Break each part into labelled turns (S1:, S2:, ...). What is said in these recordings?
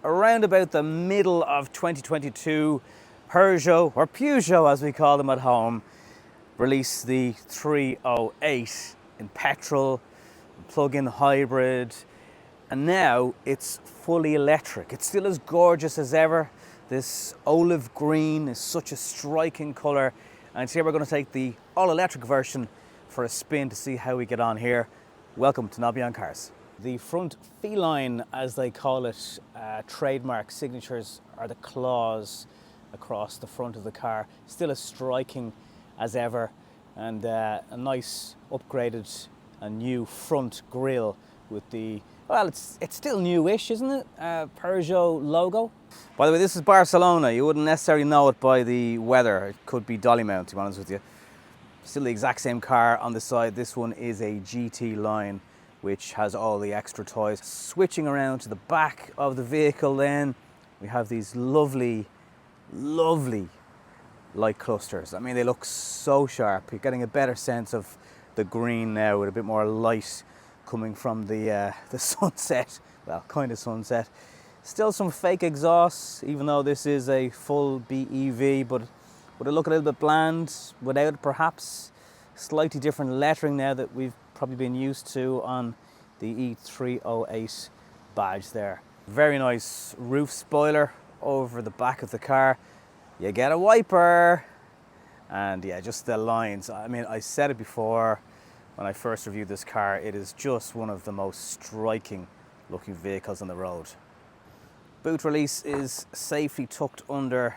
S1: around about the middle of 2022, Peugeot as we call them at home, released the 308 in petrol, plug-in hybrid, and now it's fully electric. It's still as gorgeous as ever. This olive green is such a striking colour, and today we're going to take the all-electric version for a spin to see how we get on here. Welcome to Nobby on Cars. The front feline, as they call it, trademark signatures are the claws across the front of the car. Still as striking as ever, and a nice upgraded and new front grille with the, well, it's still newish, isn't it? Peugeot logo. By the way, this is Barcelona. You wouldn't necessarily know it by the weather. It could be Dollymount, to be honest with you. Still the exact same car on the side. This one is a GT line, which has all the extra toys. Switching around to the back of the vehicle then, we have these lovely, lovely light clusters. I mean, they look so sharp. You're getting a better sense of the green now with a bit more light coming from the sunset. Well, kind of sunset. Still some fake exhausts, even though this is a full BEV, but would it look a little bit bland without perhaps? Slightly different lettering now that we've probably been used to on the E308 badge there. Very nice roof spoiler over the back of the car. You get a wiper, and yeah, just the lines. I mean, I said it before when I first reviewed this car, it is just one of the most striking looking vehicles on the road. Boot release is safely tucked under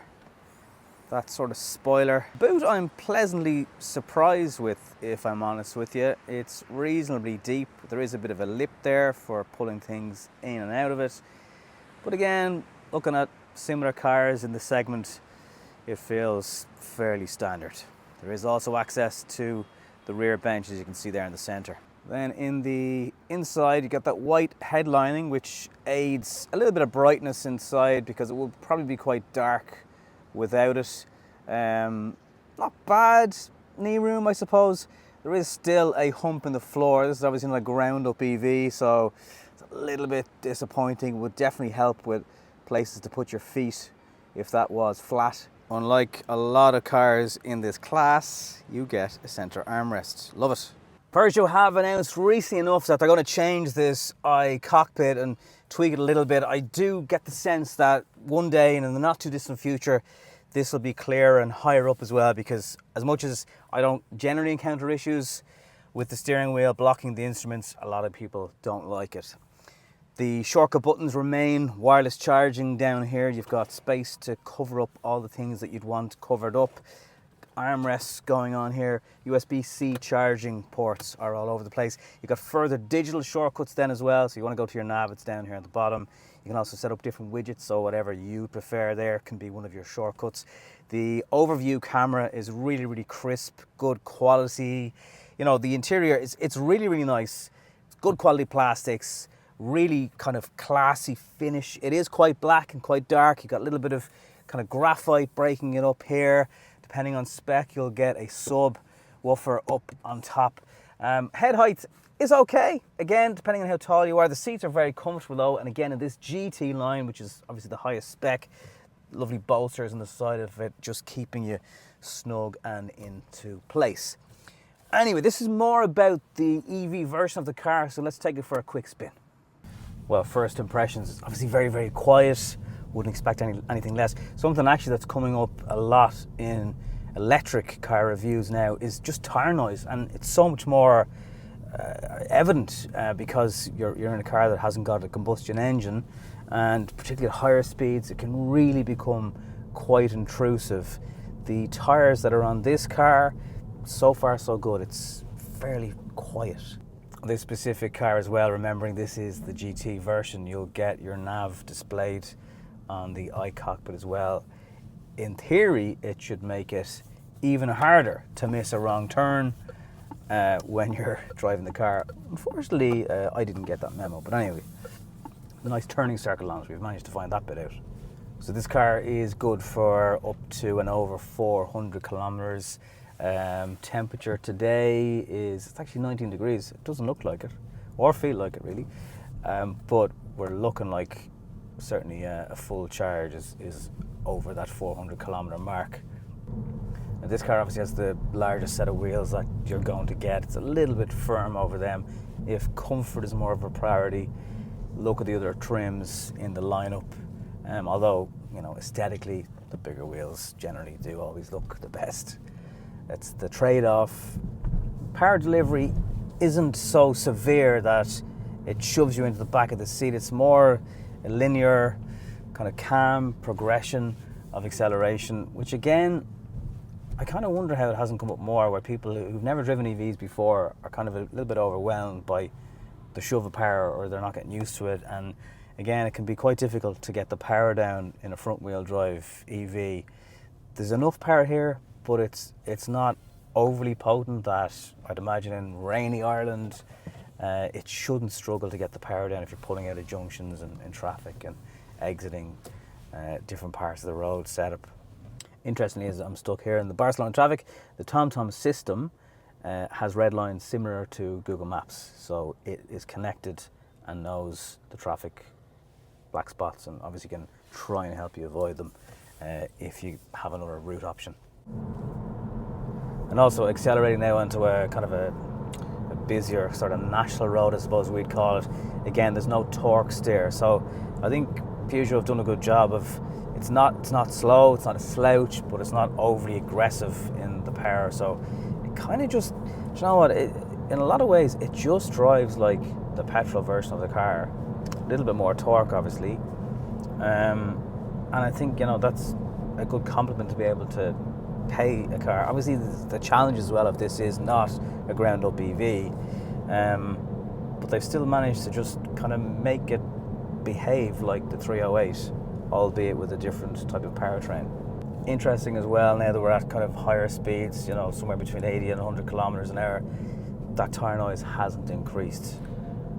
S1: that sort of spoiler. Boot I'm pleasantly surprised with, if I'm honest with you. It's reasonably deep. There is a bit of a lip there for pulling things in and out of it. But again, looking at similar cars in the segment, it feels fairly standard. There is also access to the rear bench, as you can see there in the center. Then in the inside, you got that white headlining, which aids a little bit of brightness inside because it will probably be quite dark without it. Not bad knee room, I suppose. There is still a hump in the floor. This is obviously not a ground up EV, so it's a little bit disappointing. Would definitely help with places to put your feet if that was flat. Unlike a lot of cars in this class, you get a center armrest. Love it. Peugeot have announced recently enough that they're going to change this cockpit and tweak it a little bit. I do get the sense that one day and in the not too distant future, this will be clearer and higher up as well, because as much as I don't generally encounter issues with the steering wheel blocking the instruments, a lot of people don't like it. The shortcut buttons remain. Wireless charging down here. You've got space to cover up all the things that you'd want covered up. Armrests going on here. USB-C charging ports are all over the place. You've got further digital shortcuts then as well. So you want to go to your nav, it's down here at the bottom. You can also set up different widgets, so whatever you prefer there can be one of your shortcuts. The overview camera is really, really crisp, good quality. You know, the interior, it's really, really nice. It's good quality plastics, really kind of classy finish. It is quite black and quite dark. You've got a little bit of kind of graphite breaking it up here. Depending on spec, you'll get a subwoofer up on top. Head height is okay. Again, depending on how tall you are. The seats are very comfortable though. And again, in this GT line, which is obviously the highest spec, lovely bolsters on the side of it, just keeping you snug and into place. Anyway, this is more about the EV version of the car, so let's take it for a quick spin. Well, first impressions, it's obviously very, very quiet. Wouldn't expect anything less. Something actually that's coming up a lot in electric car reviews now is just tire noise, and it's so much more evident because you're in a car that hasn't got a combustion engine, and particularly at higher speeds it can really become quite intrusive. The tires that are on this car, so far so good. It's fairly quiet. This specific car as well, remembering this is the GT version, you'll get your nav displayed on the iCockpit as well. In theory, it should make it even harder to miss a wrong turn when you're driving the car. Unfortunately, I didn't get that memo, but anyway, the nice turning circle on it, we've managed to find that bit out. So this car is good for up to and over 400 kilometers. Temperature today is, it's actually 19 degrees. It doesn't look like it or feel like it really, but we're looking like certainly a full charge is over that 400 kilometer mark. And this car obviously has the largest set of wheels that you're going to get. It's a little bit firm over them. If comfort is more of a priority, look at the other trims in the lineup. Although, you know, aesthetically, the bigger wheels generally do always look the best. It's the trade-off. Power delivery isn't so severe that it shoves you into the back of the seat. It's more a linear, kind of calm progression of acceleration, which again, I kind of wonder how it hasn't come up more, where people who've never driven EVs before are kind of a little bit overwhelmed by the shove of power, or they're not getting used to it. And again, it can be quite difficult to get the power down in a front wheel drive EV. There's enough power here, but it's not overly potent that I'd imagine in rainy Ireland, it shouldn't struggle to get the power down if you're pulling out of junctions and in traffic and exiting different parts of the road setup. Interestingly, as I'm stuck here in the Barcelona traffic, the TomTom system has red lines similar to Google Maps. So it is connected and knows the traffic black spots, and obviously can try and help you avoid them if you have another route option. And also accelerating now onto a kind of a busier sort of national road, I suppose we'd call it. Again, there's no torque steer. So I think Peugeot have done a good job of, it's not slow, it's not a slouch, but it's not overly aggressive in the power. So it kind of just, you know what, in a lot of ways, it just drives like the petrol version of the car. A little bit more torque, obviously. And I think, you know, that's a good compliment to be able to pay a car. Obviously, the challenge as well of this is not a ground-up EV, but they've still managed to just kind of make it behave like the 308, albeit with a different type of powertrain. Interesting as well, now that we're at kind of higher speeds, you know, somewhere between 80 and 100 kilometers an hour, that tyre noise hasn't increased.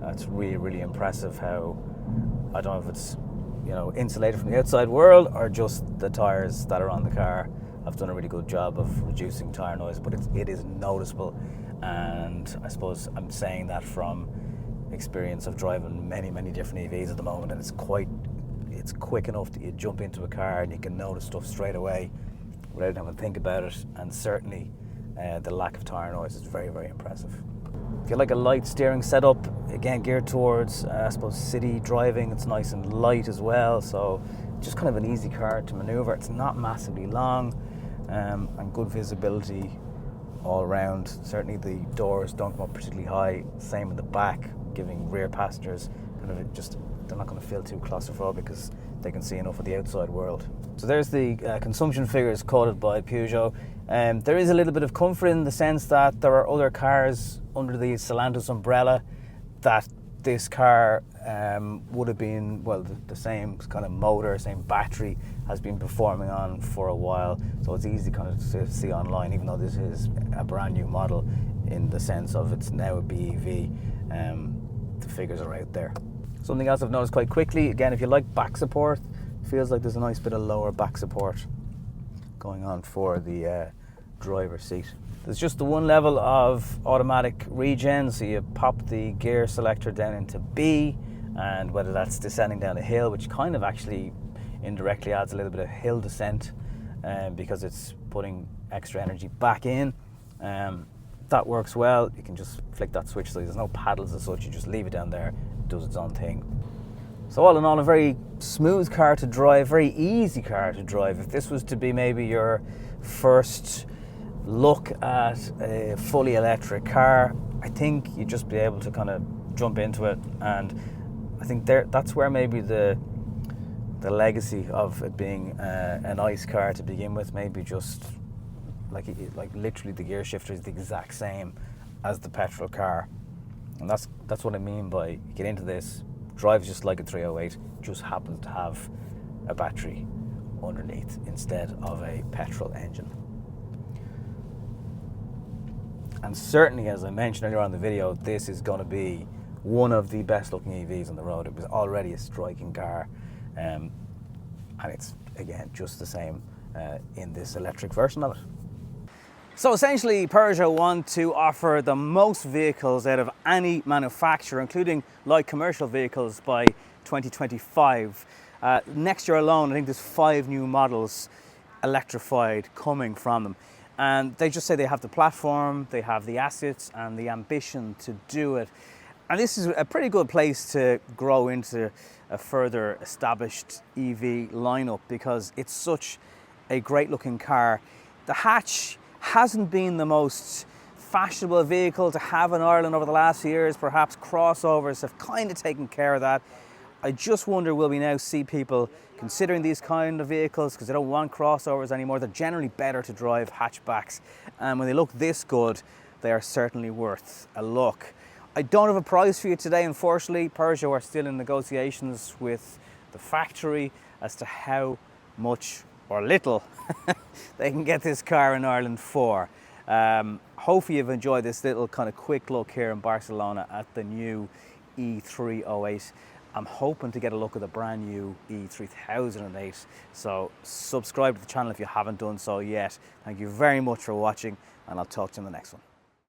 S1: It's really, really impressive how, I don't know if it's, you know, insulated from the outside world or just the tyres that are on the car have done a really good job of reducing tyre noise, but it is noticeable. And I suppose I'm saying that from experience of driving many, many different EVs at the moment, and it's quick enough that you jump into a car and you can notice stuff straight away without having to think about it. And certainly the lack of tyre noise is very, very impressive. If you like a light steering setup, again geared towards I suppose city driving, it's nice and light as well, so just kind of an easy car to maneuver. It's not massively long, and good visibility all around. Certainly the doors don't come up particularly high, same in the back, giving rear passengers kind of just, they're not going to feel too claustrophobic because they can see enough of the outside world. So there's the consumption figures quoted by Peugeot. There is a little bit of comfort in the sense that there are other cars under the Stellantis umbrella that this car would have been, well, the same kind of motor, same battery has been performing on for a while. So it's easy kind of to see online, even though this is a brand new model in the sense of it's now a BEV, the figures are out there. Something else I've noticed quite quickly, again, if you like back support, feels like there's a nice bit of lower back support going on for the driver's seat. There's just the one level of automatic regen, so you pop the gear selector down into B, and whether that's descending down a hill, which kind of actually indirectly adds a little bit of hill descent because it's putting extra energy back in. That works well. You can just flick that switch, so there's no paddles as such, you just leave it down there, it does its own thing. So all in all, a very smooth car to drive, very easy car to drive. If this was to be maybe your first look at a fully electric car, I think you'd just be able to kind of jump into it. And I think that's where maybe the legacy of it being an ICE car to begin with, maybe just like literally the gear shifter is the exact same as the petrol car. And that's what I mean by you get into this, drives just like a 308, just happens to have a battery underneath instead of a petrol engine. And certainly, as I mentioned earlier on in the video, this is going to be one of the best looking EVs on the road. It was already a striking car, and it's again just the same in this electric version of it. So essentially, Peugeot want to offer the most vehicles out of any manufacturer, including light commercial vehicles, by 2025. Next year alone, I think there's 5 new models electrified coming from them. And they just say they have the platform, they have the assets and the ambition to do it. And this is a pretty good place to grow into a further established EV lineup because it's such a great looking car. The hatch hasn't been the most fashionable vehicle to have in Ireland over the last few years. Perhaps crossovers have kind of taken care of that. I just wonder, will we now see people considering these kind of vehicles because they don't want crossovers anymore? They're generally better to drive hatchbacks. And when they look this good, they are certainly worth a look. I don't have a price for you today, unfortunately. Peugeot are still in negotiations with the factory as to how much or little they can get this car in Ireland for. Hopefully you've enjoyed this little kind of quick look here in Barcelona at the new E308. I'm hoping to get a look at the brand new E3008. So subscribe to the channel if you haven't done so yet. Thank you very much for watching, and I'll talk to you in the next one.